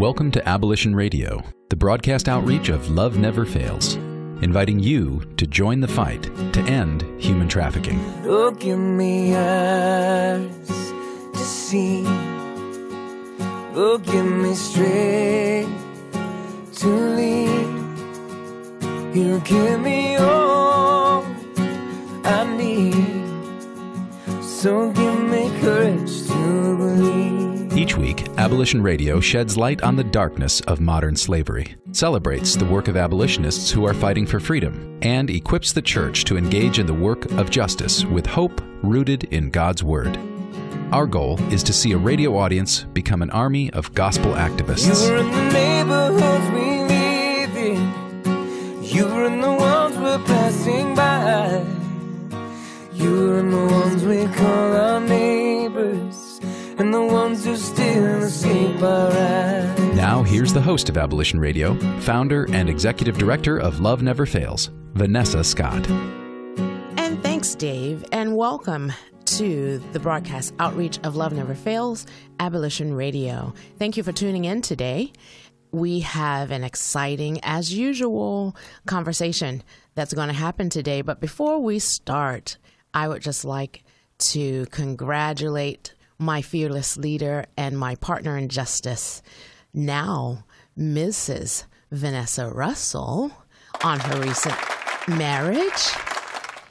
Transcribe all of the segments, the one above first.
Welcome to Abolition Radio, the broadcast outreach of Love Never Fails, inviting you to join the fight to end human trafficking. Oh, give me eyes to see. Oh, give me strength to lead. You give me all I need. So give me courage to believe. Each week, Abolition Radio sheds light on the darkness of modern slavery, celebrates the work of abolitionists who are fighting for freedom, and equips the church to engage in the work of justice with hope rooted in God's Word. Our goal is to see a radio audience become an army of gospel activists. You're in the neighborhoods we live in. You're in the ones we're passing by. You're in the ones we call our neighbors. And the ones who still escape our eyes. Now, here's the host of Abolition Radio, founder and executive director of Love Never Fails, Vanessa Scott. And thanks, Dave, and welcome to the broadcast outreach of Love Never Fails, Abolition Radio. Thank you for tuning in today. We have an exciting, as usual, conversation that's going to happen today. But before we start, I would just like to congratulate my fearless leader and my partner in justice, now Mrs. Vanessa Russell, on her recent marriage.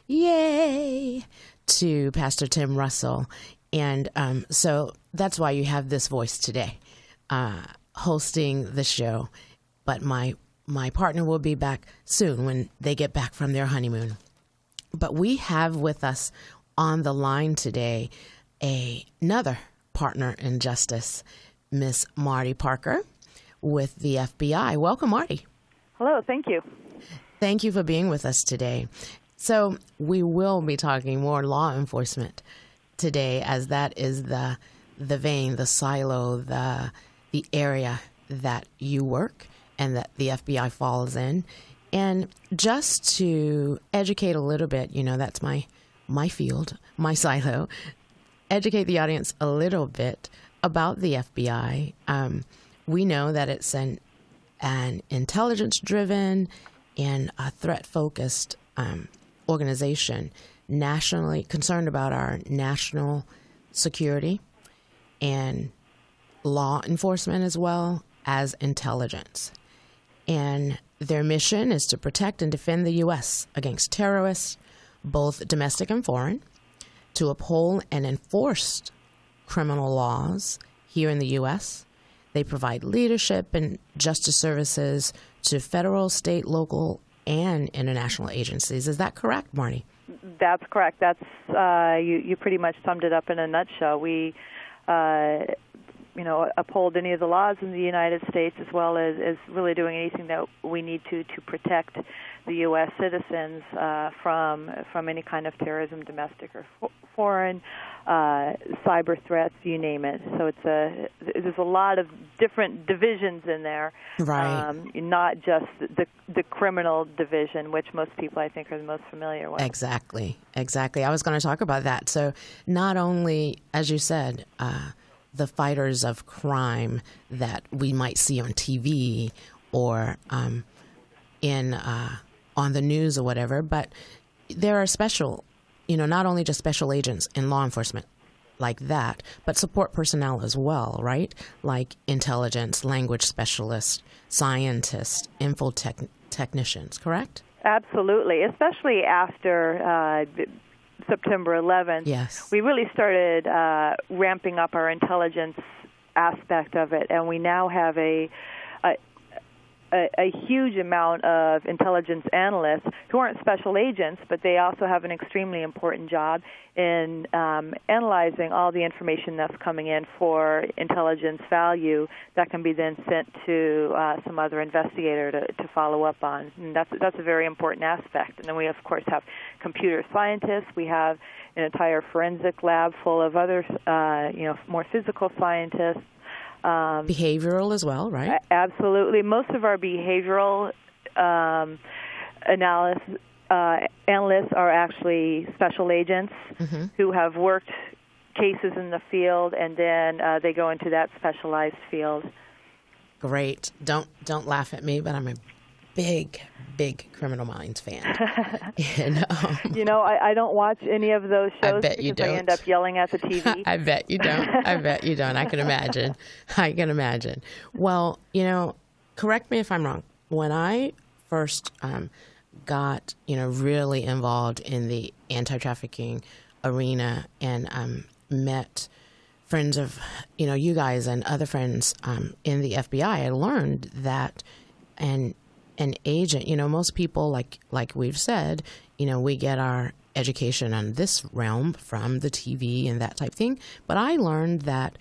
Yay! To Pastor Tim Russell. And so that's why you have this voice today, hosting the show. But my partner will be back soon when they get back from their honeymoon. But we have with us on the line today another partner in justice, Miss Marty Parker with the FBI. Welcome, Marty. Hello, thank you. Thank you for being with us today. So we will be talking more law enforcement today, as that is the vein, the silo, the area that you work and that the FBI falls in. And just to educate a little bit, that's my field, my silo, educate the audience a little bit about the FBI. We know that it's an intelligence-driven and a threat-focused organization, nationally concerned about our national security and law enforcement as well as intelligence. And their mission is to protect and defend the U.S. against terrorists, both domestic and foreign, to uphold and enforce criminal laws here in the U.S. They provide leadership and justice services to federal, state, local, and international agencies. Is that correct, Marty? That's correct. That's you pretty much summed it up in a nutshell. We uphold any of the laws in the United States, as well as really doing anything that we need to protect the U.S. citizens from any kind of terrorism, domestic or foreign, cyber threats, you name it. So there's a lot of different divisions in there, right? Not just the criminal division, which most people I think are the most familiar with. Exactly. I was going to talk about that. So not only, as you said, the fighters of crime that we might see on TV or on the news or whatever, but there are special, not only just special agents in law enforcement like that, but support personnel as well, right? Like intelligence, language specialists, scientists, info technicians, correct? Absolutely, especially after September 11th. Yes. We really started ramping up our intelligence aspect of it, and we now have a huge amount of intelligence analysts who aren't special agents, but they also have an extremely important job in analyzing all the information that's coming in for intelligence value that can be then sent to some other investigator to follow up on. And that's a very important aspect. And then we, of course, have computer scientists. We have an entire forensic lab full of other, more physical scientists. Behavioral as well, right? Absolutely. Most of our behavioral analysts are actually special agents who have worked cases in the field, and then they go into that specialized field. Great. Don't laugh at me, but I'm a big Criminal Minds fan. And, I don't watch any of those shows. I bet you don't. I end up yelling at the TV. I bet you don't. I can imagine. Well, correct me if I'm wrong. When I first got, really involved in the anti-trafficking arena and met friends of, you guys and other friends in the FBI, I learned that an agent, most people, like we've said, we get our education on this realm from the TV and that type thing. But I learned that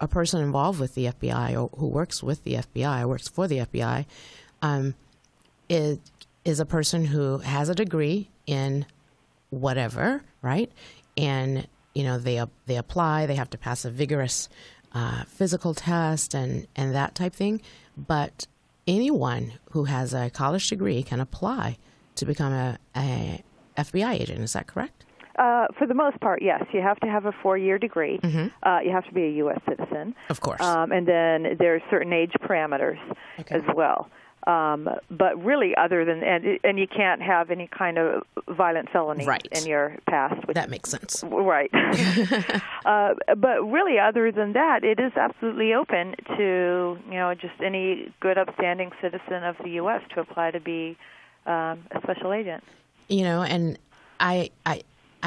a person involved with the FBI or who works with the FBI, works for the FBI, is a person who has a degree in whatever, right? And they apply, they have to pass a vigorous physical test and that type thing. But anyone who has a college degree can apply to become a FBI agent. Is that correct? For the most part, yes. You have to have a 4-year degree. Mm-hmm. You have to be a U.S. citizen. Of course. And then there's certain age parameters as well. But really, other than and you can't have any kind of violent felony in your past. That makes sense. Right. But really, other than that, it is absolutely open to just any good, upstanding citizen of the U.S. to apply to be a special agent. And I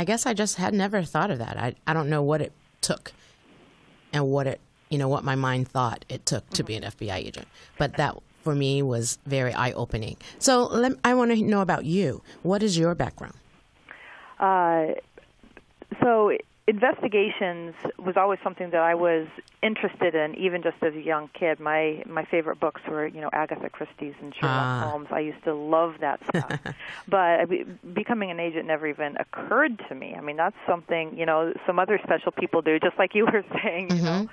guess I just had never thought of that. I don't know what it took, and what my mind thought it took to be an FBI agent, but that, for me, was very eye-opening. So I want to know about you. What is your background? So investigations was always something that I was interested in, even just as a young kid. My favorite books were, Agatha Christie's and Sherlock Holmes. I used to love that stuff. But becoming an agent never even occurred to me. I mean, that's something, some other special people do, just like you were saying,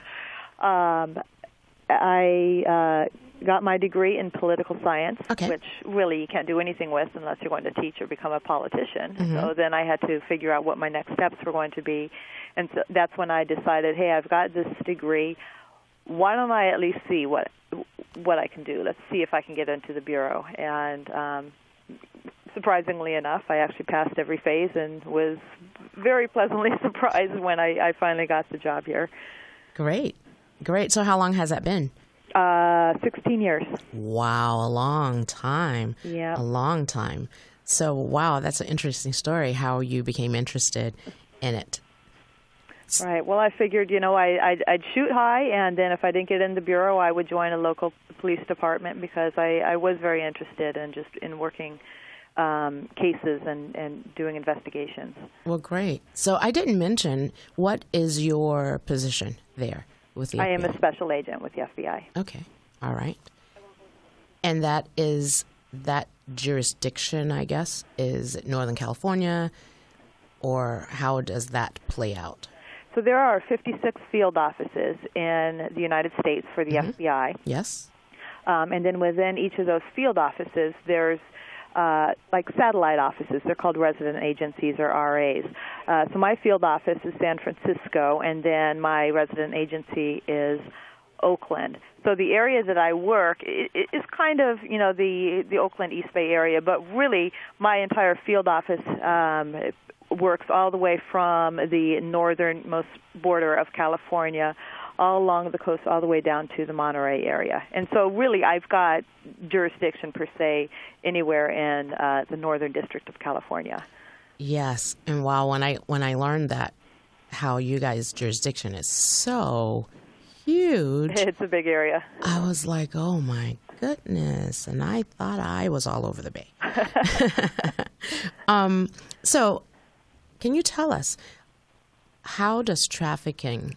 I got my degree in political science, which really you can't do anything with unless you're going to teach or become a politician. So then I had to figure out what my next steps were going to be. And so that's when I decided, hey, I've got this degree. Why don't I at least see what I can do? Let's see if I can get into the Bureau. And surprisingly enough, I actually passed every phase and was very pleasantly surprised when I finally got the job here. Great. So how long has that been? 16 years. Wow, a long time. Yeah. A long time. So, wow, that's an interesting story, how you became interested in it. Right. Well, I figured, I'd shoot high, and then if I didn't get in the Bureau, I would join a local police department because I was very interested in working cases and doing investigations. Well, great. So I didn't mention, what is your position there with the FBI? I am a special agent with the FBI. Okay. All right. And that jurisdiction, I guess, is it Northern California, or how does that play out? So there are 56 field offices in the United States for the FBI. Yes. And then within each of those field offices, there's like satellite offices. They're called resident agencies, or RAs. So my field office is San Francisco, and then my resident agency is Oakland. So the area that I work is kind of, the Oakland East Bay area, but really my entire field office works all the way from the northernmost border of California all along the coast, all the way down to the Monterey area. And so really I've got jurisdiction, per se, anywhere in the Northern District of California. Yes. And wow, when I learned that, how you guys' jurisdiction is so huge. It's a big area. I was like, oh my goodness. And I thought I was all over the Bay. So can you tell us, how does trafficking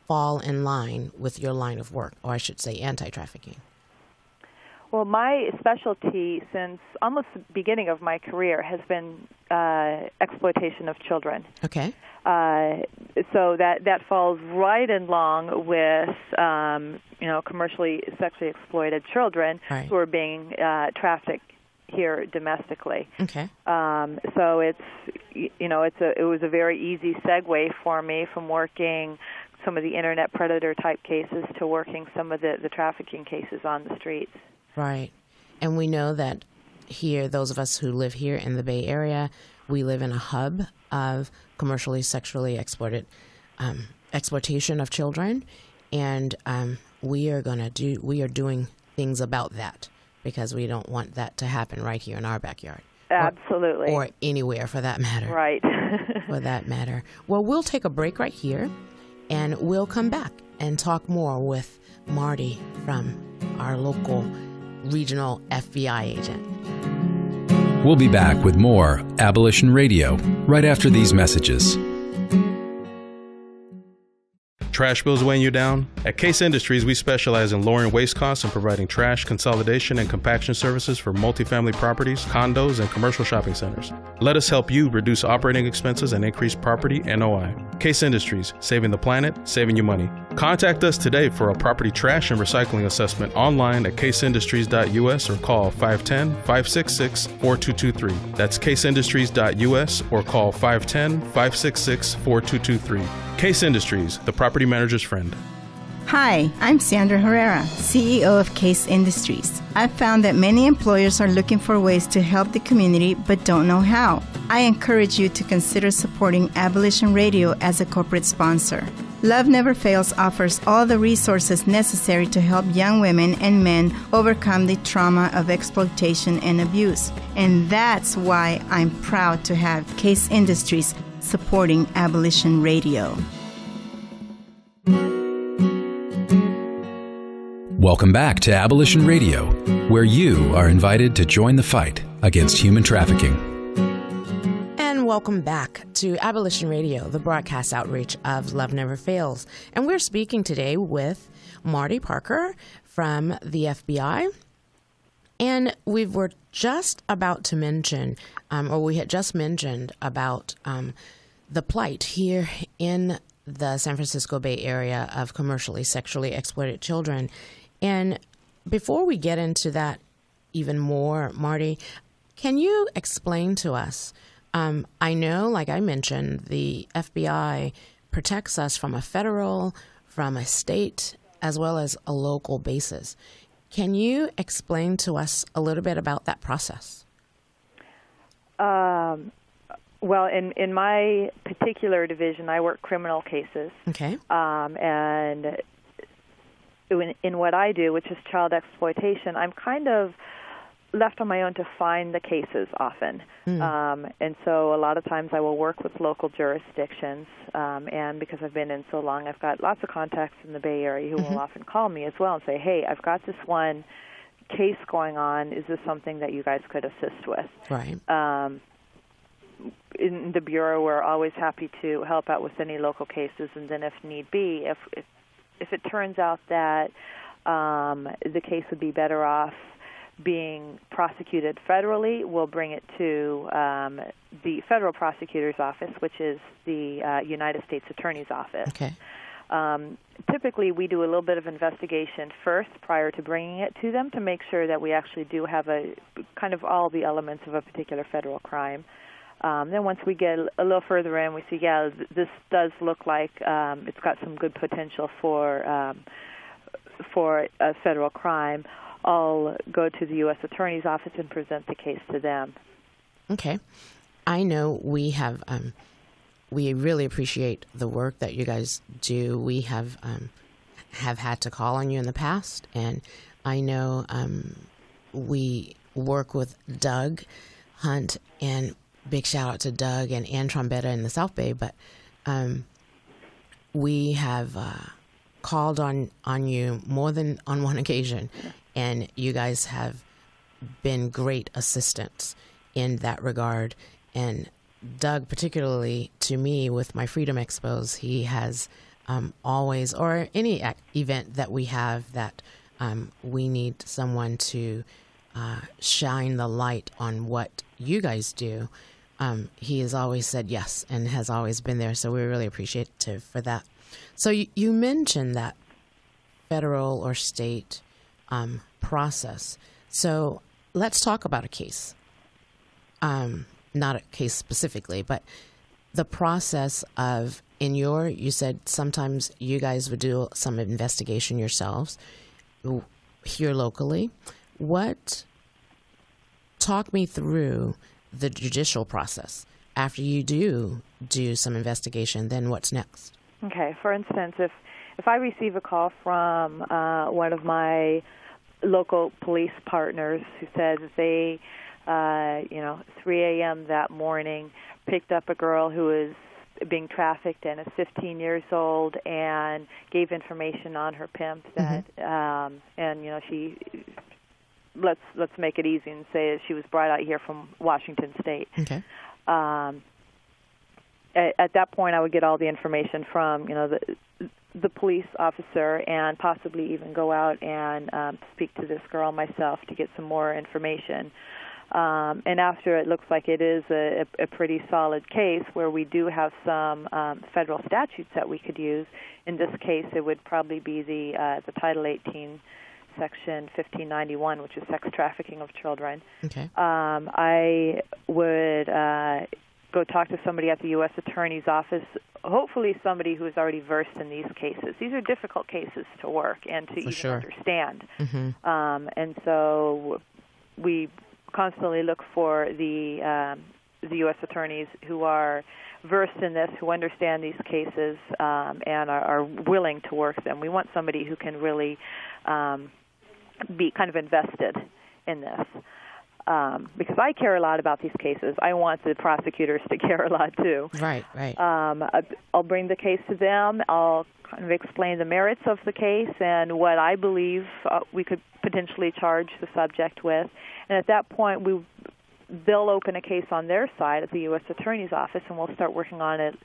fall in line with your line of work, or I should say anti-trafficking? Well, my specialty since almost the beginning of my career has been exploitation of children. Okay. So that falls right in line with commercially sexually exploited children who are being trafficked here domestically. Okay. So it was a very easy segue for me from working some of the internet predator type cases to working some of the trafficking cases on the streets. Right. And we know that here, those of us who live here in the Bay Area, we live in a hub of commercially sexually exploitation of children, and we are doing things about that because we don't want that to happen right here in our backyard. Absolutely. Or anywhere for that matter. Right. For that matter. Well, we'll take a break right here, and we'll come back and talk more with Marty from our local regional FBI agent. We'll be back with more Abolition Radio right after these messages. Trash bills weighing you down? At Case Industries, we specialize in lowering waste costs and providing trash consolidation and compaction services for multifamily properties, condos, and commercial shopping centers. Let us help you reduce operating expenses and increase property NOI. Case Industries, saving the planet, saving you money. Contact us today for a property trash and recycling assessment online at caseindustries.us or call 510-566-4223. That's caseindustries.us or call 510-566-4223. Case Industries, the property manager's friend. Hi, I'm Sandra Herrera, CEO of Case Industries. I've found that many employers are looking for ways to help the community but don't know how. I encourage you to consider supporting Abolition Radio as a corporate sponsor. Love Never Fails offers all the resources necessary to help young women and men overcome the trauma of exploitation and abuse. And that's why I'm proud to have Case Industries supporting Abolition Radio. Welcome back to Abolition Radio, where you are invited to join the fight against human trafficking. And welcome back to Abolition Radio, the broadcast outreach of Love Never Fails. And we're speaking today with Marty Parker from the FBI. And we were just about to mention, we had just mentioned about the plight here in the San Francisco Bay Area of commercially sexually exploited children. And before we get into that even more, Marty, can you explain to us, I know, like I mentioned, the FBI protects us from a federal, from a state, as well as a local basis. Can you explain to us a little bit about that process? Well, in my particular division, I work criminal cases. Okay. And in what I do, which is child exploitation, I'm kind of left on my own to find the cases often. And so a lot of times I will work with local jurisdictions, and because I've been in so long, I've got lots of contacts in the Bay Area who will often call me as well and say, hey, I've got this one case going on. Is this something that you guys could assist with? Right. In the Bureau, we're always happy to help out with any local cases, and then if need be, if it turns out that the case would be better off being prosecuted federally, we'll bring it to the federal prosecutor's office, which is the United States Attorney's Office. Okay. Typically, we do a little bit of investigation first prior to bringing it to them to make sure that we actually do have a kind of all the elements of a particular federal crime. Then once we get a little further in, we see, this does look like it's got some good potential for a federal crime. I'll go to the U.S. Attorney's Office and present the case to them. Okay. I know we have, we really appreciate the work that you guys do. We have had to call on you in the past, and I know we work with Doug Hunt, and big shout out to Doug and Ann Trombetta in the South Bay, but we have called on you more than on one occasion, and you guys have been great assistants in that regard. And Doug, particularly to me with my Freedom Expos, he has always, or any event that we have that we need someone to shine the light on what you guys do, he has always said yes and has always been there. So we're really appreciative for that. So you mentioned that federal or state process. So let's talk about a case. Not a case specifically, but the process of you said sometimes you guys would do some investigation yourselves here locally. Talk me through the judicial process. After you do some investigation, then what's next? Okay. For instance, if I receive a call from one of my local police partners who says that they, 3 a.m. that morning, picked up a girl who is being trafficked and is 15 years old and gave information on her pimp that, she, let's make it easy and say that she was brought out here from Washington State. Okay. At that point, I would get all the information from, the police officer and possibly even go out and speak to this girl myself to get some more information. And after it looks like it is a pretty solid case where we do have some federal statutes that we could use. In this case, it would probably be the Title 18, Section 1591, which is sex trafficking of children. Okay. I would go talk to somebody at the U.S. Attorney's Office, hopefully somebody who is already versed in these cases. These are difficult cases to work and to even understand. Mm-hmm. And so we constantly look for the U.S. attorneys who are versed in this, who understand these cases, and are willing to work them. We want somebody who can really be kind of invested in this. Because I care a lot about these cases. I want the prosecutors to care a lot, too. Right. I'll bring the case to them. I'll kind of explain the merits of the case and what I believe we could potentially charge the subject with. And at that point, they'll open a case on their side at the U.S. Attorney's Office, and we'll start working on it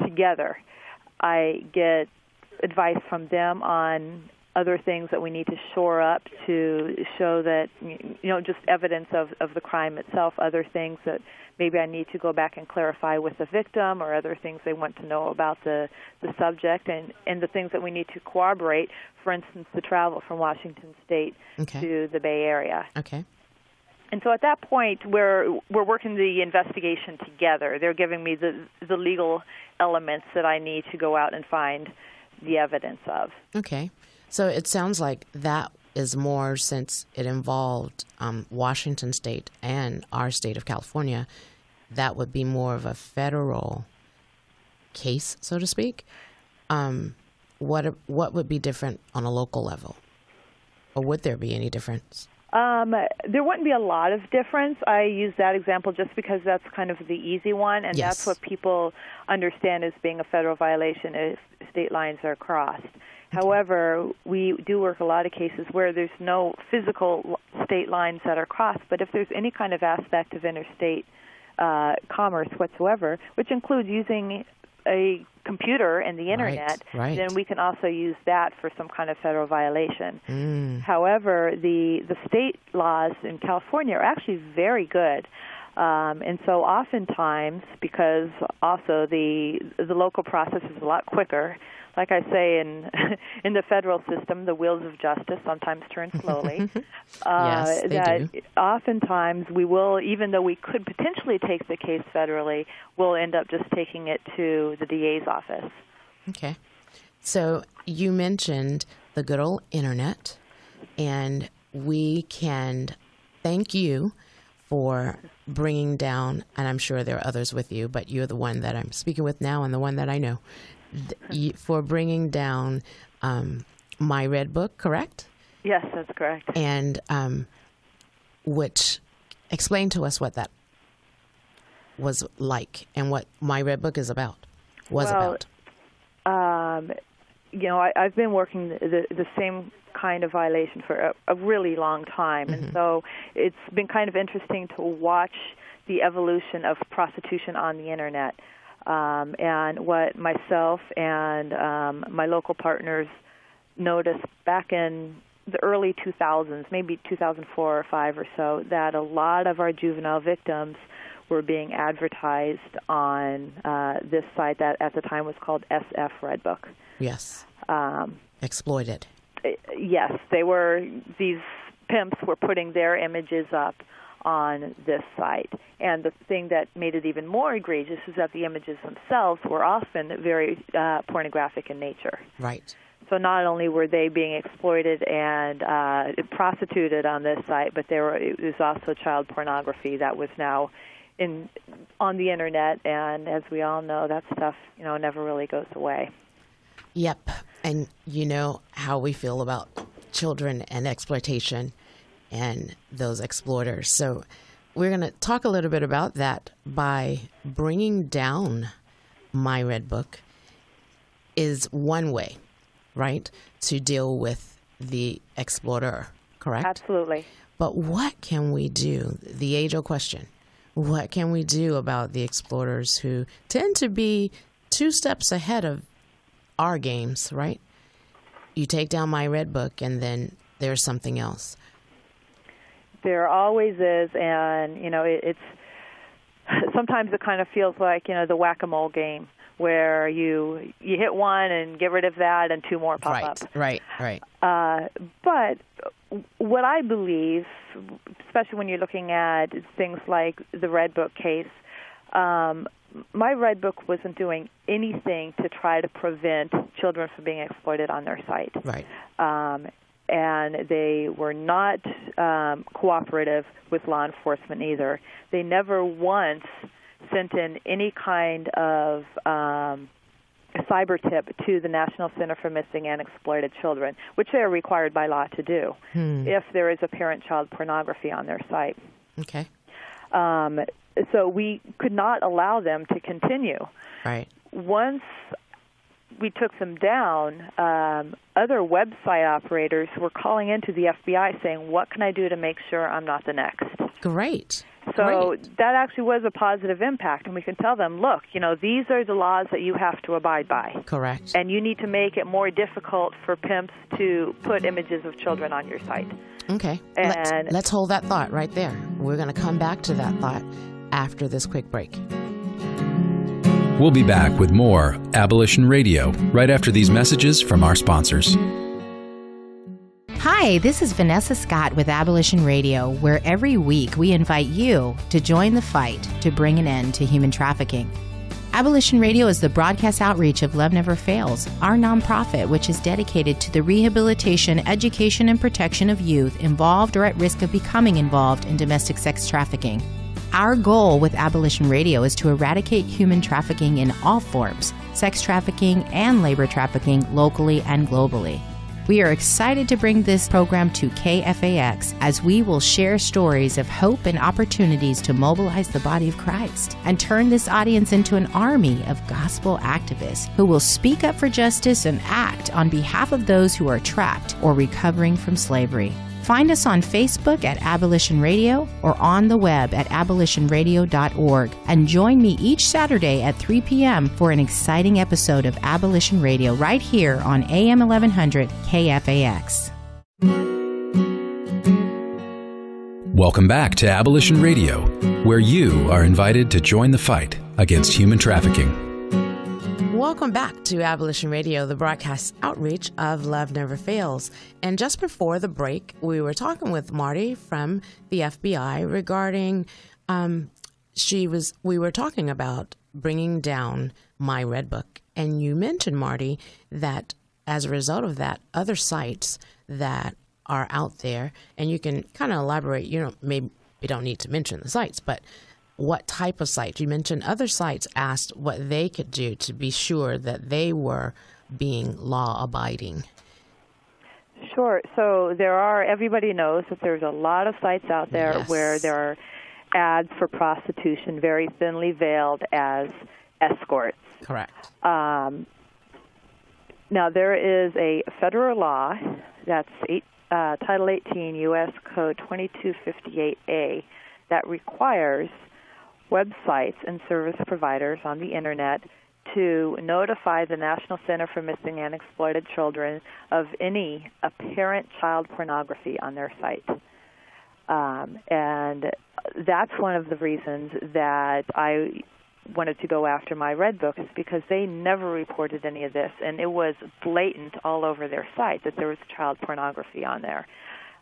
together. I get advice from them on other things that we need to shore up to show that, just evidence of the crime itself, other things that maybe I need to go back and clarify with the victim, or other things they want to know about the subject, and the things that we need to corroborate, for instance, the travel from Washington State to the Bay Area. Okay. And so at that point, we're working the investigation together. They're giving me the legal elements that I need to go out and find the evidence of. Okay. So it sounds like that is more, since it involved Washington State and our state of California, that would be more of a federal case, so to speak. What would be different on a local level? Or would there be any difference? There wouldn't be a lot of difference. I use that example just because that's kind of the easy one, and that's what people understand as being a federal violation if state lines are crossed. However, we do work a lot of cases where there's no physical state lines that are crossed, but if there's any kind of aspect of interstate commerce whatsoever, which includes using a computer and the Internet, then we can also use that for some kind of federal violation. However, the state laws in California are actually very good. And so oftentimes, because also the local process is a lot quicker, like I say, in the federal system, the wheels of justice sometimes turn slowly. Yes, they do. Oftentimes we will, even though we could potentially take the case federally, we'll end up just taking it to the DA's office. Okay. So you mentioned the good old Internet, and we can thank you for bringing down, and I'm sure there are others with you, but you're the one that I'm speaking with now and the one that I know, for bringing down My Red Book, correct? Yes, that's correct. And which, explain to us what that was like and what My Red Book is about, about. I've been working the same kind of violation for a really long time, and so it's been kind of interesting to watch the evolution of prostitution on the Internet. And what myself and my local partners noticed back in the early 2000s, maybe 2004 or 5 or so, that a lot of our juvenile victims were being advertised on this site that at the time was called SF Redbook. Yes. Exploited. Yes, these pimps were putting their images up on this site. And the thing that made it even more egregious is that the images themselves were often very pornographic in nature. Right. So not only were they being exploited and prostituted on this site, but it was also child pornography that was now on the internet. And as we all know, that stuff, never really goes away. Yep. And you know how we feel about children and exploitation and those exploiters. So we're going to talk a little bit about that by bringing down My Red Book is one way, right, to deal with the exploiter, correct? Absolutely. But what can we do? The age-old question. What can we do about the exploiters who tend to be 2 steps ahead of our games, right? You take down My Red Book and then there's something else. There always is, and, it's sometimes it kind of feels like, the whack-a-mole game where you hit one and get rid of that and 2 more pop up. Right. But what I believe, especially when you're looking at things like the Red Book case, My Red Book wasn't doing anything to try to prevent children from being exploited on their site. Right. And they were not cooperative with law enforcement either. They never once sent in any kind of cyber tip to the National Center for Missing and Exploited Children, which they are required by law to do if there is apparent child pornography on their site. Okay. So we could not allow them to continue. Right. Once we took them down, other website operators were calling into the FBI saying, what can I do to make sure I'm not the next? Great. So that actually was a positive impact, and we can tell them, look, these are the laws that you have to abide by. Correct. And you need to make it more difficult for pimps to put images of children on your site. Okay. And let's hold that thought right there. We're going to come back to that thought after this quick break. We'll be back with more Abolition Radio right after these messages from our sponsors. Hi, this is Vanessa Scott with Abolition Radio, where every week we invite you to join the fight to bring an end to human trafficking. Abolition Radio is the broadcast outreach of Love Never Fails, our nonprofit, which is dedicated to the rehabilitation, education, and protection of youth involved or at risk of becoming involved in domestic sex trafficking. Our goal with Abolition Radio is to eradicate human trafficking in all forms, sex trafficking and labor trafficking locally and globally. We are excited to bring this program to KFAX as we will share stories of hope and opportunities to mobilize the body of Christ and turn this audience into an army of gospel activists who will speak up for justice and act on behalf of those who are trapped or recovering from slavery. Find us on Facebook at Abolition Radio or on the web at abolitionradio.org and join me each Saturday at 3 p.m. for an exciting episode of Abolition Radio right here on AM 1100 KFAX. Welcome back to Abolition Radio, where you are invited to join the fight against human trafficking. Welcome back to Abolition Radio, the broadcast outreach of Love Never Fails. And just before the break, we were talking with Marty from the FBI regarding, we were talking about bringing down My Red Book. And you mentioned, Marty, that as a result of that, other sites that are out there, and you can kind of elaborate, maybe you don't need to mention the sites, but what type of sites? You mentioned other sites asked what they could do to be sure that they were being law-abiding. Sure. So everybody knows that there's a lot of sites out there where there are ads for prostitution, very thinly veiled as escorts. Correct. Now, there is a federal law, that's Title 18 U.S. Code 2258A, that requires websites and service providers on the Internet to notify the National Center for Missing and Exploited Children of any apparent child pornography on their site. And that's one of the reasons that I wanted to go after My Red Book, is because they never reported any of this, and it was blatant all over their site that there was child pornography on there.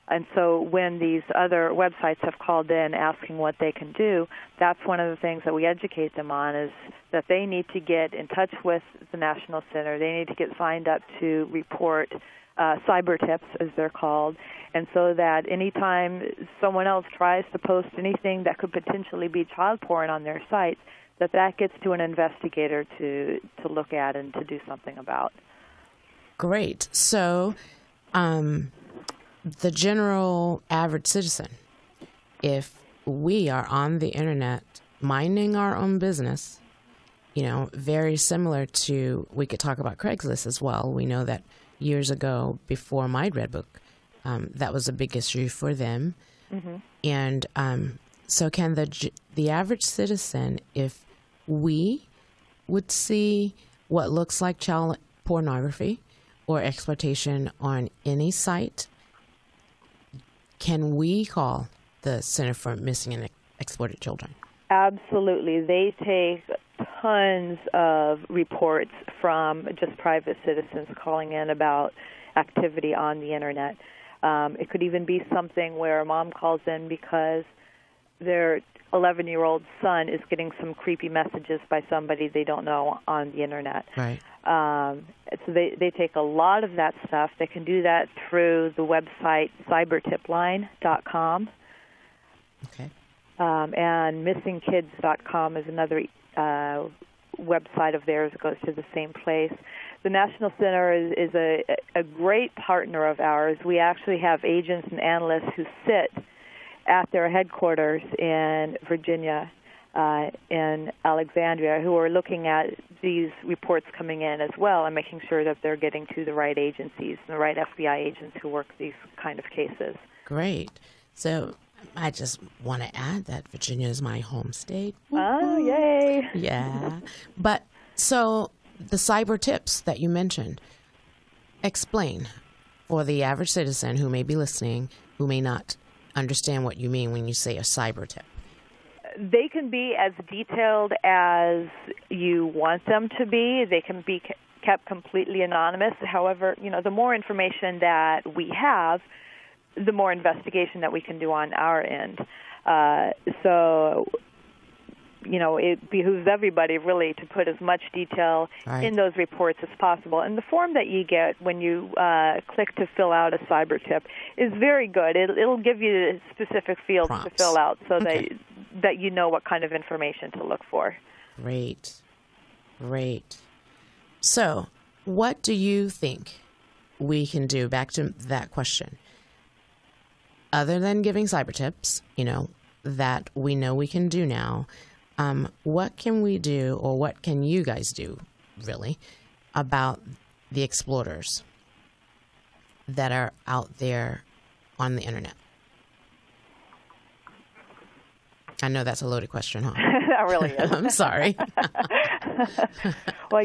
And so when these other websites have called in asking what they can do, that's one of the things that we educate them on, is that they need to get in touch with the National Center. They need to get signed up to report cyber tips, as they're called, and so that anytime someone else tries to post anything that could potentially be child porn on their site, that gets to an investigator to look at and to do something about. Great. So the general average citizen, if we are on the internet minding our own business, very similar to, we could talk about Craigslist as well. We know that years ago, before my Red Book, that was a big issue for them. Mm-hmm. And so can the average citizen, if we would see what looks like child pornography or exploitation on any site, can we call the Center for Missing and Exploited Children? Absolutely. They take tons of reports from just private citizens calling in about activity on the internet. It could even be something where a mom calls in because their 11-year-old son is getting some creepy messages by somebody they don't know on the internet. Right. So they take a lot of that stuff. They can do that through the website cybertipline.com. Okay. And missingkids.com is another website of theirs that goes to the same place. The National Center is a great partner of ours. We actually have agents and analysts who sit at their headquarters in Virginia, in Alexandria, who are looking at these reports coming in as well and making sure that they're getting to the right agencies, the right FBI agents who work these kind of cases. Great. So I just want to add that Virginia is my home state. Oh, yay. Yeah. But so the cyber tips that you mentioned, explain for the average citizen who may be listening, who may not understand what you mean when you say a cyber tip. They can be as detailed as you want them to be. They can be kept completely anonymous. However, the more information that we have, the more investigation that we can do on our end. So, it behooves everybody really to put as much detail in those reports as possible. And the form that you get when you click to fill out a cyber tip is very good. It'll give you specific fields to fill out so that you know what kind of information to look for. Great. So, what do you think we can do, back to that question, other than giving cyber tips, that we know we can do now? What can we do, or what can you guys do, really, about the exploiters that are out there on the internet? I know that's a loaded question, huh? That really is. I'm sorry. Well,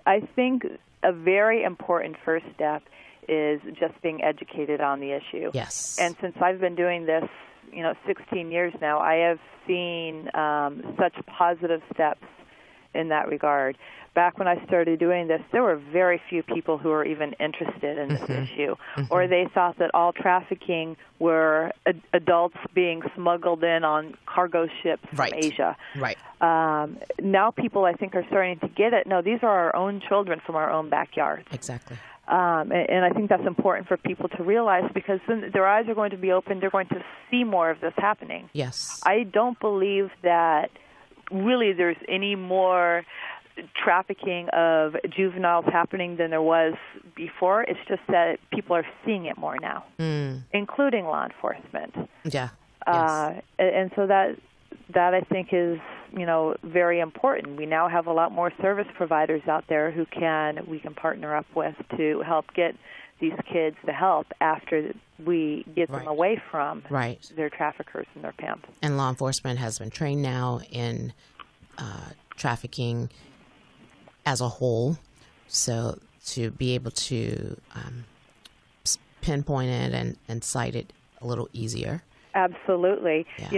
I think a very important first step is just being educated on the issue. Yes. And since I've been doing this, 16 years now, I have seen such positive steps in that regard. Back when I started doing this, there were very few people who were even interested in this issue, or they thought that all trafficking were adults being smuggled in on cargo ships from Asia. Right. Now people, I think, are starting to get it. No, these are our own children from our own backyards. Exactly. And I think that's important for people to realize, because then their eyes are going to be open. They're going to see more of this happening. Yes. I don't believe that really there's any more trafficking of juveniles happening than there was before. It's just that people are seeing it more now, including law enforcement. Yeah. Yes. And so that I think is, very important. We now have a lot more service providers out there who we can partner up with to help get these kids the help after we get them away from their traffickers and their pimps. And law enforcement has been trained now in trafficking as a whole, so to be able to pinpoint it and cite it a little easier. Absolutely. Yeah.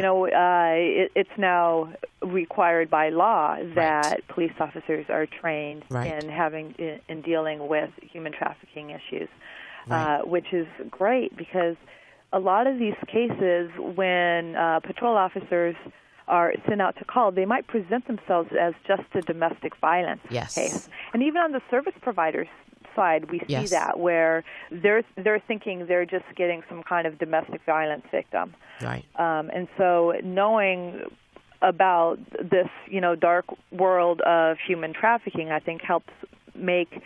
It's now required by law that police officers are trained in dealing with human trafficking issues, which is great, because a lot of these cases, when patrol officers are sent out to call, they might present themselves as just a domestic violence case. And even on the service providers side, we see that, where they're thinking they're just getting some kind of domestic violence victim. Right. And so knowing about this, dark world of human trafficking, I think helps make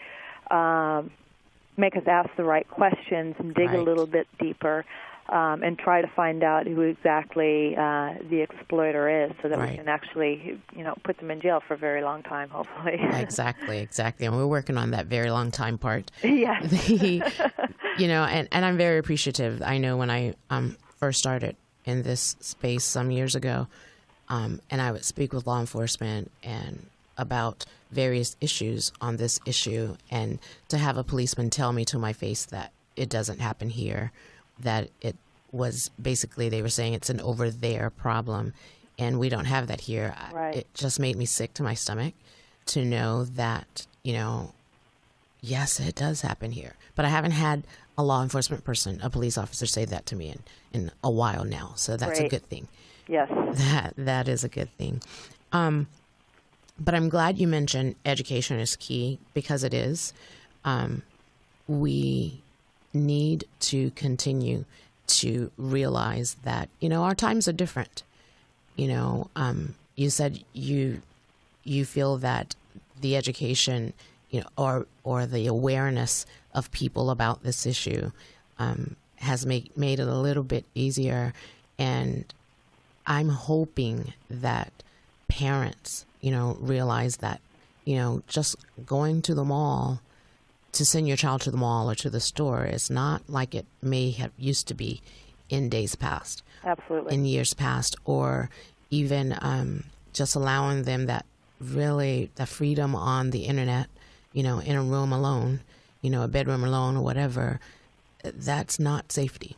us ask the right questions and dig a little bit deeper, and try to find out who exactly the exploiter is, so that we can actually, put them in jail for a very long time, hopefully. Exactly. And we're working on that very long time part. Yes. And I'm very appreciative. I know when I first started in this space some years ago, and I would speak with law enforcement and about various issues on this issue, and to have a policeman tell me to my face that it doesn't happen here, that it was basically, they were saying it's an over there problem, and we don't have that here. It just made me sick to my stomach to know that, yes, it does happen here. But I haven't had a law enforcement person, a police officer, say that to me in a while now. So that's a good thing. Yes. That is a good thing. But I'm glad you mentioned education is key, because it is. We need to continue to realize that, our times are different. You said you feel that the education, or the awareness of people about this issue has made it a little bit easier. And I'm hoping that parents, realize that, just going to the mall, to send your child to the mall or to the store is not like it may have used to be in days past. Absolutely. In years past, or even just allowing them that really the freedom on the internet, in a room alone, a bedroom alone or whatever. That's not safety.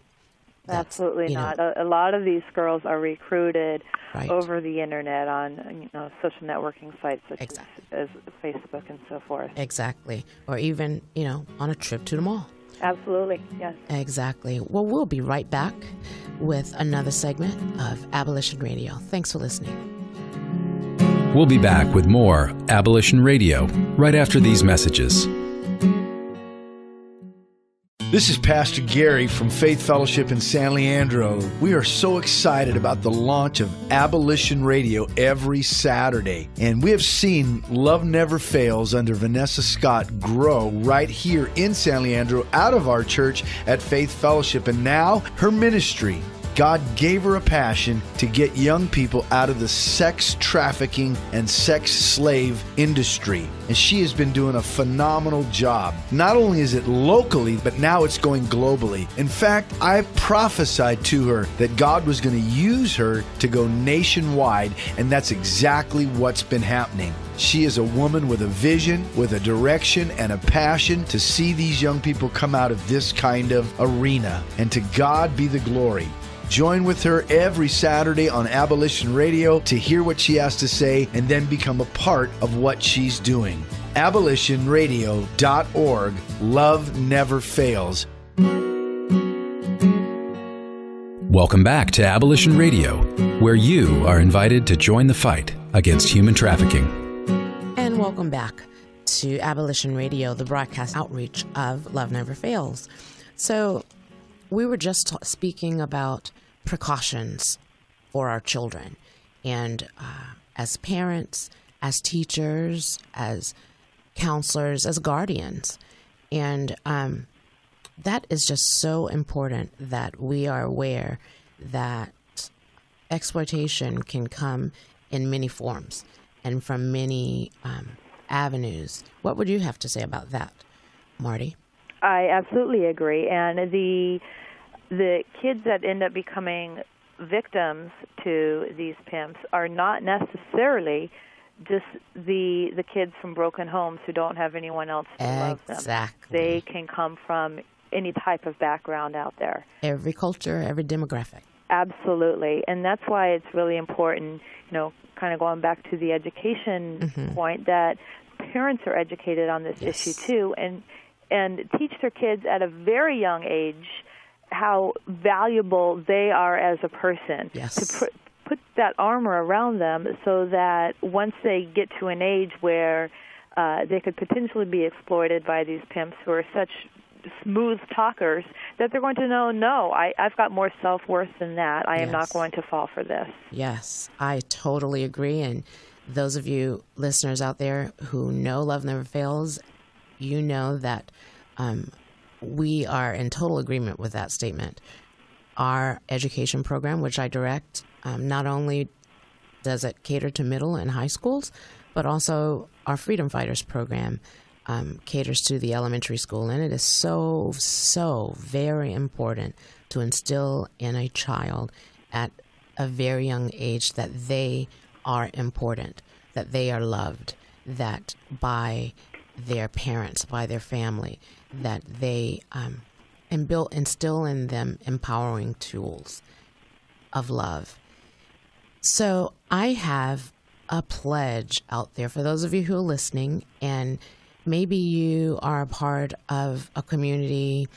Absolutely not. A lot of these girls are recruited over the internet on social networking sites such as Facebook and so forth. Exactly. Or even, on a trip to the mall. Absolutely, yes. Exactly. Well, we'll be right back with another segment of Abolition Radio. Thanks for listening. We'll be back with more Abolition Radio right after these messages. This is Pastor Gary from Faith Fellowship in San Leandro. We are so excited about the launch of Abolition Radio every Saturday. And we have seen Love Never Fails under Vanessa Scott grow right here in San Leandro out of our church at Faith Fellowship. And now her ministry, God gave her a passion to get young people out of the sex trafficking and sex slave industry. And she has been doing a phenomenal job. Not only is it locally, but now it's going globally. In fact, I prophesied to her that God was going to use her to go nationwide, and that's exactly what's been happening. She is a woman with a vision, with a direction, and a passion to see these young people come out of this kind of arena. And to God be the glory. Join with her every Saturday on Abolition Radio to hear what she has to say and then become a part of what she's doing. AbolitionRadio.org. Love never fails. Welcome back to Abolition Radio, where you are invited to join the fight against human trafficking. And welcome back to Abolition Radio, the broadcast outreach of Love Never Fails. So we were just speaking about precautions for our children. And as parents, as teachers, as counselors, as guardians. And that is just so important that we are aware that exploitation can come in many forms and from many avenues. What would you have to say about that, Marty? I absolutely agree. And the kids that end up becoming victims to these pimps are not necessarily just the kids from broken homes who don't have anyone else to love them. Exactly. They can come from any type of background out there. Every culture, every demographic. Absolutely. And that's why it's really important, kind of going back to the education point, that parents are educated on this issue too, and teach their kids at a very young age how valuable they are as a person. Yes. To put that armor around them so that once they get to an age where they could potentially be exploited by these pimps who are such smooth talkers, that they're going to know, no, I've got more self-worth than that. I am not going to fall for this. Yes, I totally agree. And those of you listeners out there who know Love Never Fails, you know that we are in total agreement with that statement. Our education program, which I direct, not only does it cater to middle and high schools, but also our Freedom Fighters program caters to the elementary school. And it is so, so very important to instill in a child at a very young age that they are important, that they are loved, that by their parents, by their family, that they instill in them empowering tools of love. So I have a pledge out there for those of you who are listening, and maybe you are a part of a community,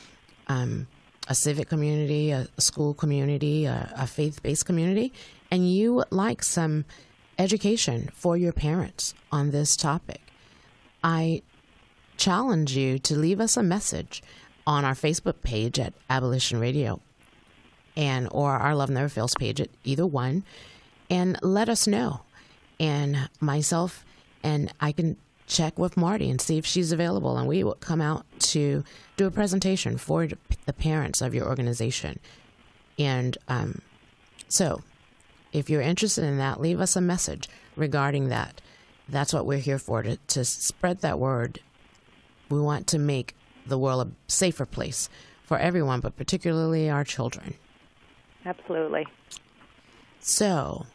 a civic community, a school community, a faith-based community, and you would like some education for your parents on this topic. I challenge you to leave us a message on our Facebook page at Abolition Radio or our Love Never Fails page at either one, and let us know. And myself and I can check with Marty and see if she's available, and we will come out to do a presentation for the parents of your organization. And so if you're interested in that, leave us a message regarding that. That's what we're here for, to spread that word. We want to make the world a safer place for everyone, but particularly our children. Absolutely. So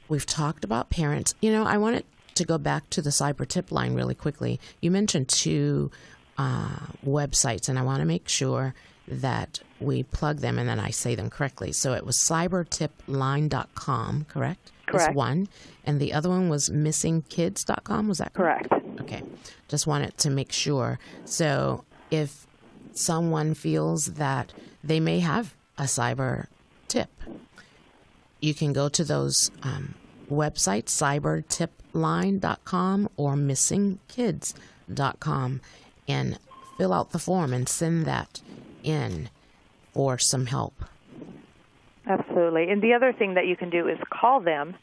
we've talked about parents. You know, I wanted to go back to the cyber tip line really quickly. You mentioned 2 websites, and I want to make sure that we plug them and then I say them correctly. So it was cybertipline.com, correct? Correct. That's one. And the other one was missingkids.com. Was that correct? Okay. Just wanted to make sure. So if someone feels that they may have a cyber tip, you can go to those websites, cybertipline.com or missingkids.com, and fill out the form and send that in for some help. Absolutely. And the other thing that you can do is call them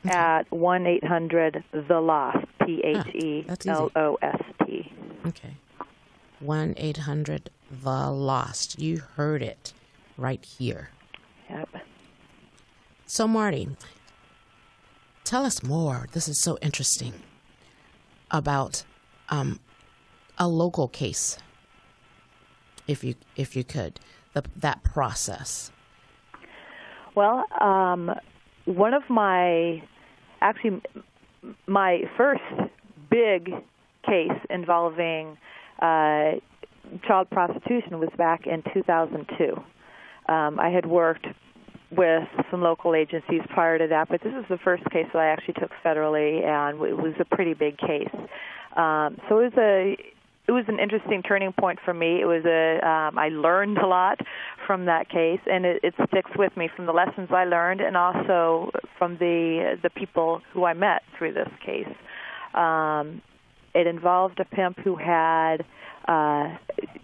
at 1-800-THE-LOST, THELOST. Okay. 1-800-THE-LOST. You heard it right here. Yep. So, Marty, tell us more. This is so interesting about a local case, if you could, that process. Well, one of my first big case involving child prostitution was back in 2002. I had worked with some local agencies prior to that, but this is the first case that I actually took federally, and it was a pretty big case. So it was an interesting turning point for me. It was I learned a lot from that case, and it sticks with me from the lessons I learned, and also from the people who I met through this case. It involved a pimp who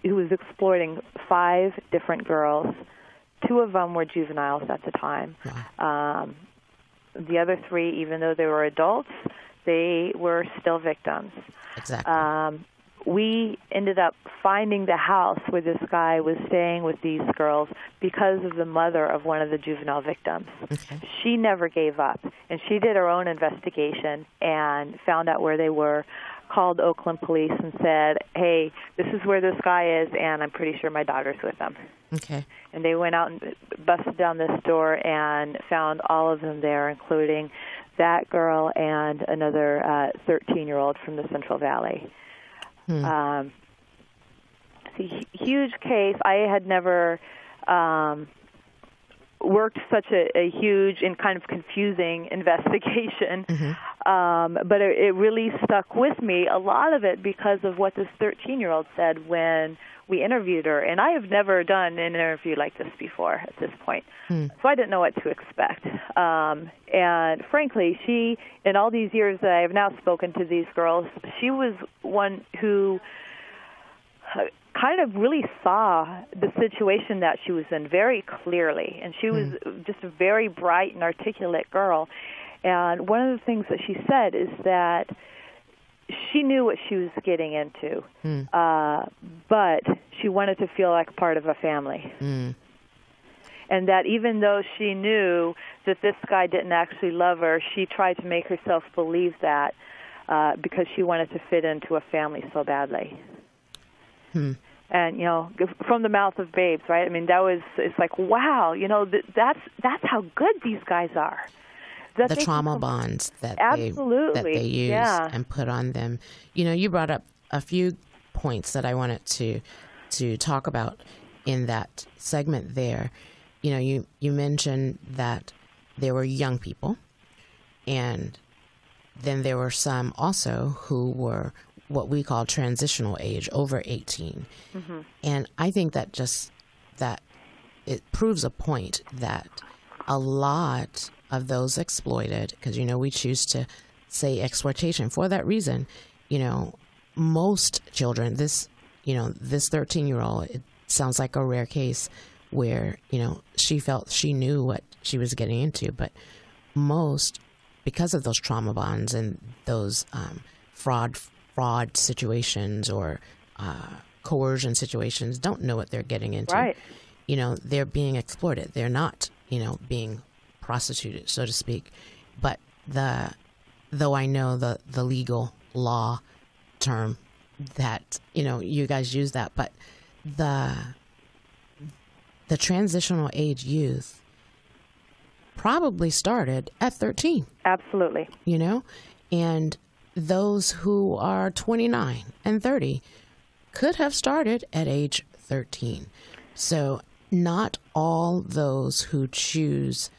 was exploiting 5 different girls. 2 of them were juveniles at the time. The other 3, even though they were adults, they were still victims. Exactly. We ended up finding the house where this guy was staying with these girls because of the mother of one of the juvenile victims. Okay. She never gave up, and she did her own investigation and found out where they were, called Oakland police and said, hey, this is where this guy is, and I'm pretty sure my daughter's with him. Okay. And they went out and busted down this door and found all of them there, including that girl and another 13-year-old from the Central Valley. It's a huge case. I had never worked such a huge and kind of confusing investigation, but it really stuck with me, a lot of it because of what this 13-year-old said when we interviewed her. And I have never done an interview like this before at this point, so I didn't know what to expect. And frankly, she, in all these years that I have now spoken to these girls, she was one who kind of really saw the situation that she was in very clearly, and she was just a very bright and articulate girl. And one of the things that she said is that she knew what she was getting into, but she wanted to feel like part of a family. And that even though she knew that this guy didn't actually love her, she tried to make herself believe that because she wanted to fit into a family so badly. And, you know, from the mouth of babes, right? I mean, it's like, wow, you know, that's how good these guys are. The trauma bonds that they use and put on them. You know, you brought up a few points that I wanted to talk about in that segment there. You know, you mentioned that there were young people, and then there were some also who were what we call transitional age, over 18. And I think that it proves a point that a lot of those exploited, because, you know, we choose to say exploitation for that reason. You know, most children, this 13-year-old, it sounds like a rare case where, you know, she felt she knew what she was getting into, but most, because of those trauma bonds and those fraud situations or coercion situations, don't know what they're getting into. Right. You know, they're being exploited. They're not, you know, being prostituted, so to speak. But though I know the legal law term that, you know, you guys use that, but the transitional age youth probably started at 13. Absolutely. You know, and those who are 29 and 30 could have started at age 13. So not all those who choose,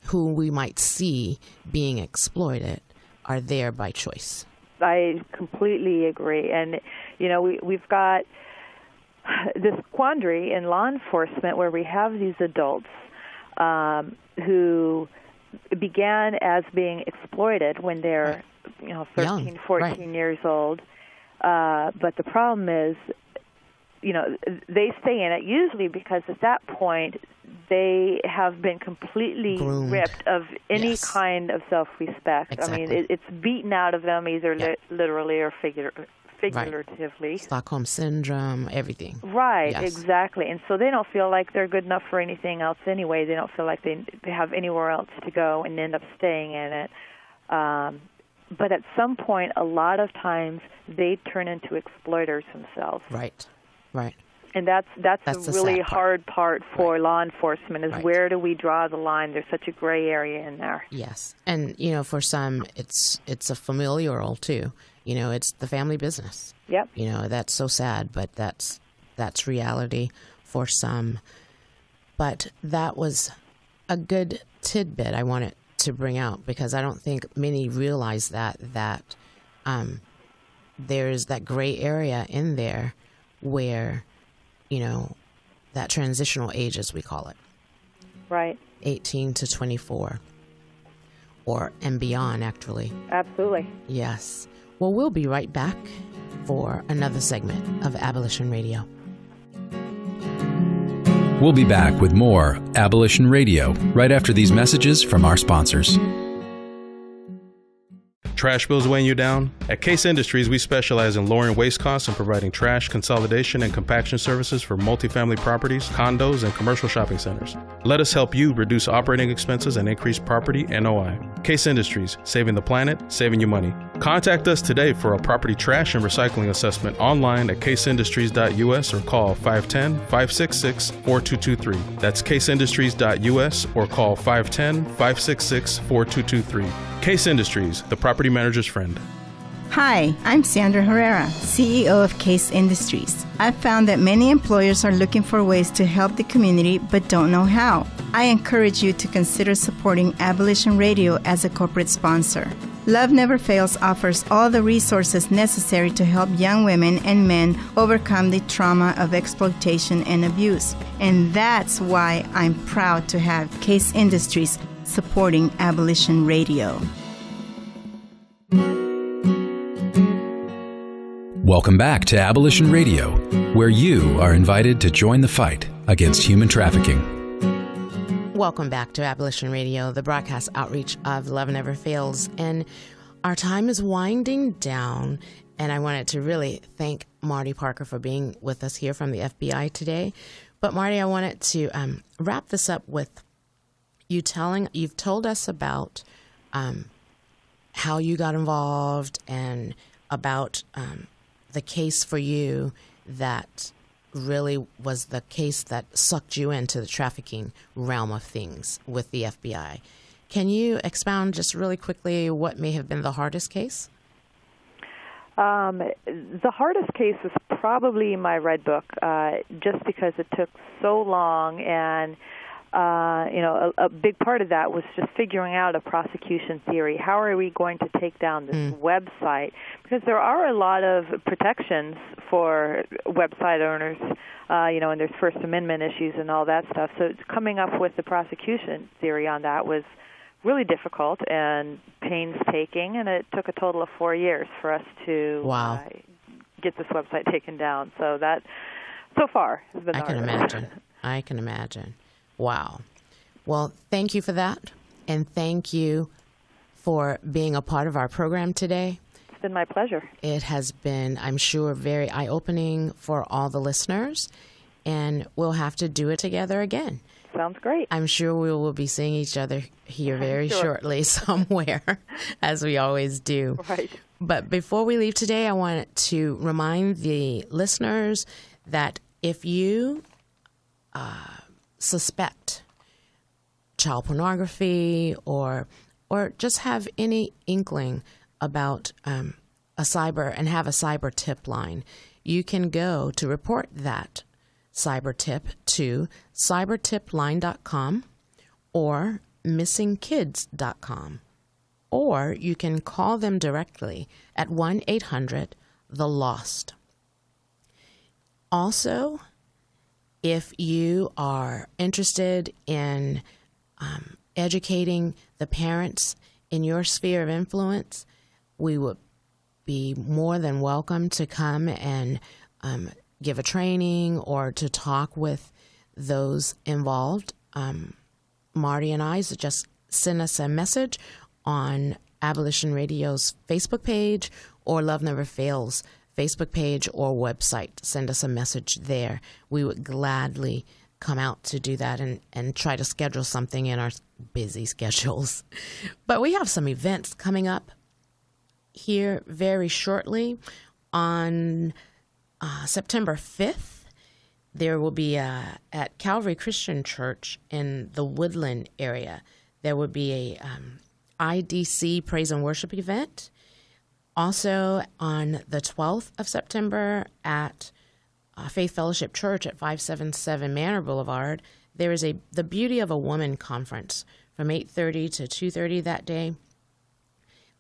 who we might see being exploited, are there by choice. I completely agree. And, you know, we've got this quandary in law enforcement where we have these adults who began as being exploited when they're, you know, 13, young, 14 years old. But the problem is, you know, they stay in it usually because at that point they have been completely groomed, ripped of any kind of self-respect. Exactly. I mean, it's beaten out of them either literally or figuratively. Right. Stockholm Syndrome, everything. Right, exactly. And so they don't feel like they're good enough for anything else anyway. They don't feel like they have anywhere else to go and end up staying in it. But at some point, a lot of times, they turn into exploiters themselves. Right. And that's the really hard part for law enforcement is where do we draw the line? There's such a gray area in there. Yes. And, you know, for some, it's a familial too. You know, it's the family business. Yep. You know, that's so sad, but that's reality for some. But that was a good tidbit I wanted to bring out because I don't think many realize that there's that gray area in there where, you know, that transitional age, as we call it. Right. 18 to 24 and beyond, actually. Absolutely. Yes. Well, we'll be right back for another segment of Abolition Radio. We'll be back with more Abolition Radio right after these messages from our sponsors. Trash bills weighing you down? At Case Industries, we specialize in lowering waste costs and providing trash consolidation and compaction services for multifamily properties, condos, and commercial shopping centers. Let us help you reduce operating expenses and increase property NOI. Case Industries, saving the planet, saving you money. Contact us today for a property trash and recycling assessment online at caseindustries.us or call 510-566-4223. That's caseindustries.us or call 510-566-4223. Case Industries, the property manager's friend. Hi, I'm Sandra Herrera, CEO of Case Industries. I've found that many employers are looking for ways to help the community but don't know how. I encourage you to consider supporting Abolition Radio as a corporate sponsor. Love Never Fails offers all the resources necessary to help young women and men overcome the trauma of exploitation and abuse. And that's why I'm proud to have Case Industries supporting Abolition Radio. Welcome back to Abolition Radio, where you are invited to join the fight against human trafficking. Welcome back to Abolition Radio, the broadcast outreach of Love Never Fails. And our time is winding down, and I wanted to really thank Marty Parker for being with us here from the FBI today. But Marty, I wanted to wrap this up with you've told us about how you got involved and about the case for you that really was the case that sucked you into the trafficking realm of things with the FBI. Can you expound just really quickly what may have been the hardest case? The hardest case was probably my Red Book, just because it took so long, and a big part of that was just figuring out a prosecution theory. How are we going to take down this website? Because there are a lot of protections for website owners, and there's First Amendment issues and all that stuff. So coming up with the prosecution theory on that was really difficult and painstaking, and it took a total of 4 years for us to get this website taken down. So that, so far, has been hard. I can imagine. Wow. Well, thank you for that, and thank you for being a part of our program today. It's been my pleasure. It has been, I'm sure, very eye-opening for all the listeners, and we'll have to do it together again. Sounds great. I'm sure we will be seeing each other here very shortly somewhere, as we always do. Right. But before we leave today, I wanted to remind the listeners that if you suspect child pornography or just have any inkling about a cyber tip line, you can go to report that cyber tip to cybertipline.com or missingkids.com, or you can call them directly at 1-800-THE-LOST. Also, if you are interested in educating the parents in your sphere of influence, we would be more than welcome to come and give a training or to talk with those involved. Marty and I, so just send us a message on Abolition Radio's Facebook page or Love Never Fails Facebook page or website. Send us a message there. We would gladly come out to do that and try to schedule something in our busy schedules. But we have some events coming up here very shortly. On September 5th, there will be at Calvary Christian Church in the Woodland area, there will be a IDC Praise and Worship event. Also, on the 12th of September at Faith Fellowship Church at 577 Manor Boulevard, there is the Beauty of a Woman conference from 8:30 to 2:30 that day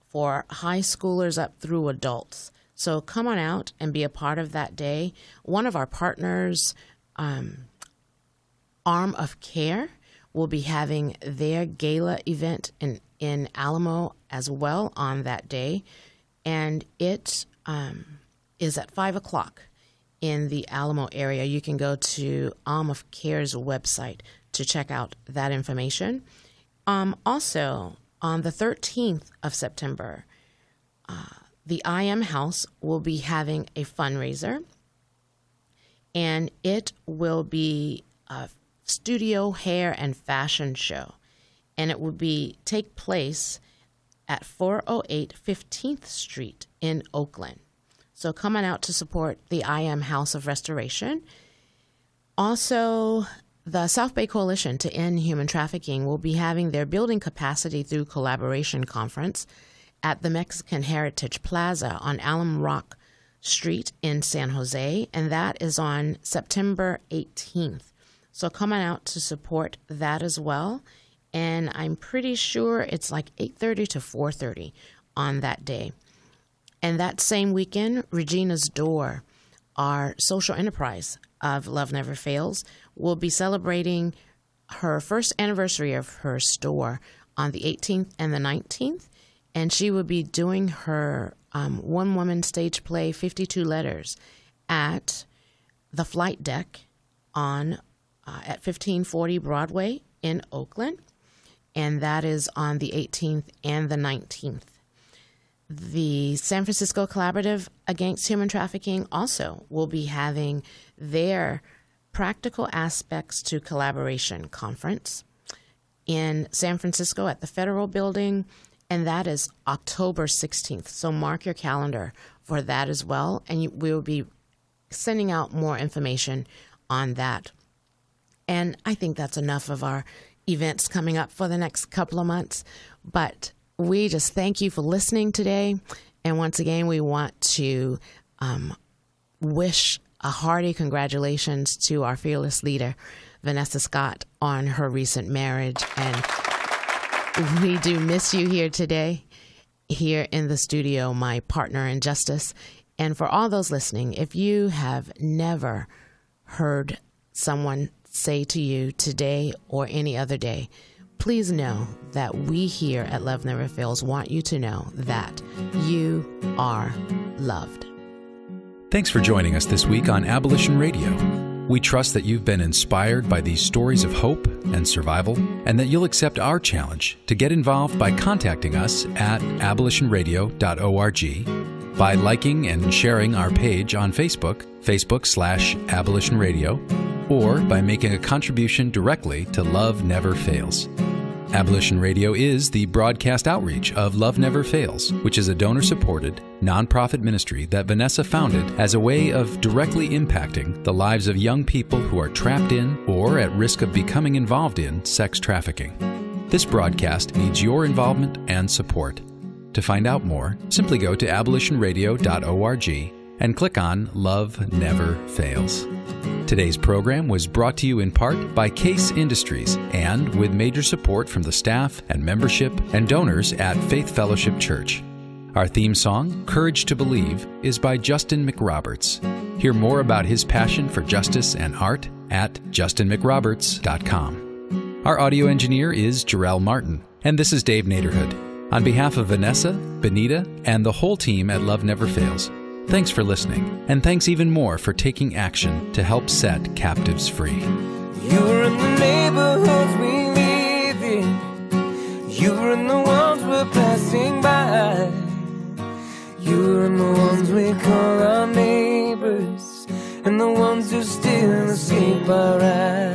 for high schoolers up through adults. So come on out and be a part of that day. One of our partners, Arm of Care, will be having their gala event in Alamo as well on that day. And it is at 5 o'clock in the Alamo area. You can go to Arm of Care's website to check out that information. Also, on the 13th of September, the IM House will be having a fundraiser, and it will be a studio hair and fashion show, and it will take place at 408 15th Street in Oakland. So come on out to support the IM House of Restoration. Also, the South Bay Coalition to End Human Trafficking will be having their Building Capacity Through Collaboration conference at the Mexican Heritage Plaza on Alum Rock Street in San Jose, and that is on September 18th. So come on out to support that as well. And I'm pretty sure it's like 8:30 to 4:30 on that day. And that same weekend, Regina's Door, our social enterprise of Love Never Fails, will be celebrating her first anniversary of her store on the 18th and the 19th. And she will be doing her one-woman stage play, 52 Letters, at the Flight Deck at 1540 Broadway in Oakland. And that is on the 18th and the 19th. The San Francisco Collaborative Against Human Trafficking also will be having their Practical Aspects to Collaboration conference in San Francisco at the Federal Building, and that is October 16th. So mark your calendar for that as well, and we will be sending out more information on that. And I think that's enough of our events coming up for the next couple of months, but we just thank you for listening today. And once again, we want to wish a hearty congratulations to our fearless leader, Vanessa Scott, on her recent marriage. And we do miss you here today, here in the studio, my partner in justice. And for all those listening, if you have never heard someone say to you today or any other day, please know that we here at Love Never Fails want you to know that you are loved. Thanks for joining us this week on Abolition Radio. We trust that you've been inspired by these stories of hope and survival, and that you'll accept our challenge to get involved by contacting us at abolitionradio.org, by liking and sharing our page on Facebook, Facebook/Abolition Radio, or by making a contribution directly to Love Never Fails. Abolition Radio is the broadcast outreach of Love Never Fails, which is a donor-supported, nonprofit ministry that Vanessa founded as a way of directly impacting the lives of young people who are trapped in or at risk of becoming involved in sex trafficking. This broadcast needs your involvement and support. To find out more, simply go to abolitionradio.org and click on Love Never Fails. Today's program was brought to you in part by Case Industries and with major support from the staff and membership and donors at Faith Fellowship Church. Our theme song, Courage to Believe, is by Justin McRoberts. Hear more about his passion for justice and art at justinmcroberts.com. Our audio engineer is Jarrell Martin, and this is Dave Naderhood. On behalf of Vanessa, Benita, and the whole team at Love Never Fails, thanks for listening, and thanks even more for taking action to help set captives free. You're in the neighborhoods we live in. You're in the ones we're passing by. You're in the ones we call our neighbors, and the ones who still escape our eyes.